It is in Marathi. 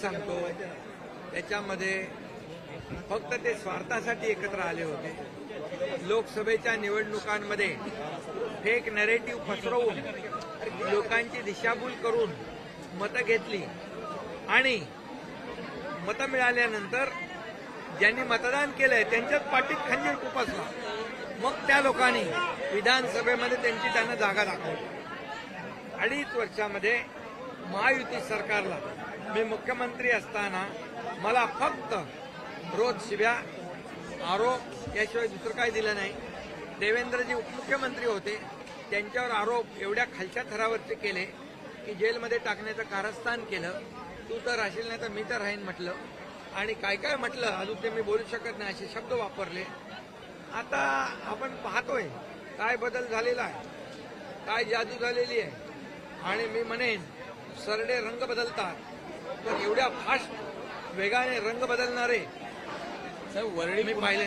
सांगतो, त्याच्यामध्ये फक्त ते स्वार्थासाठी एकत्र आले होते. लोकसभेच्या निवडणुकांमध्ये फेक नॅरेटिव्ह पसरवून लोकांची दिशाभूल करून मतं घेतली आणि मतं मिळाल्यानंतर ज्यांनी मतदान केलंय त्यांच्याच पाठीत खंजीर खुपसला. मग त्या लोकांनी विधानसभेमध्ये त्यांना जागा दाखवली. 2.5 वर्षामध्ये महायुती सरकारला मी मुख्यमंत्री असताना मला फक्त रोज शिव्या, आरोप याशिवाय दुसरं काही दिलं नाही. देवेंद्रजी उपमुख्यमंत्री होते, त्यांच्यावर आरोप एवढ्या खालच्या थरावरचे केले की जेलमध्ये टाकण्याचं कारस्थान केलं. तू तर राहशील नाही तर मी तर राहीन म्हटलं आणि काय काय म्हटलं अजून ते मी बोलू शकत नाही असे शब्द वापरले. आता आपण पाहतोय काय बदल झालेला आहे, काय जादू झालेली आहे. आणि मी म्हणेन सरडे रंग बदलतात, पण एवढ्या फास्ट वेगाने रंग बदलणारे मी पाहिले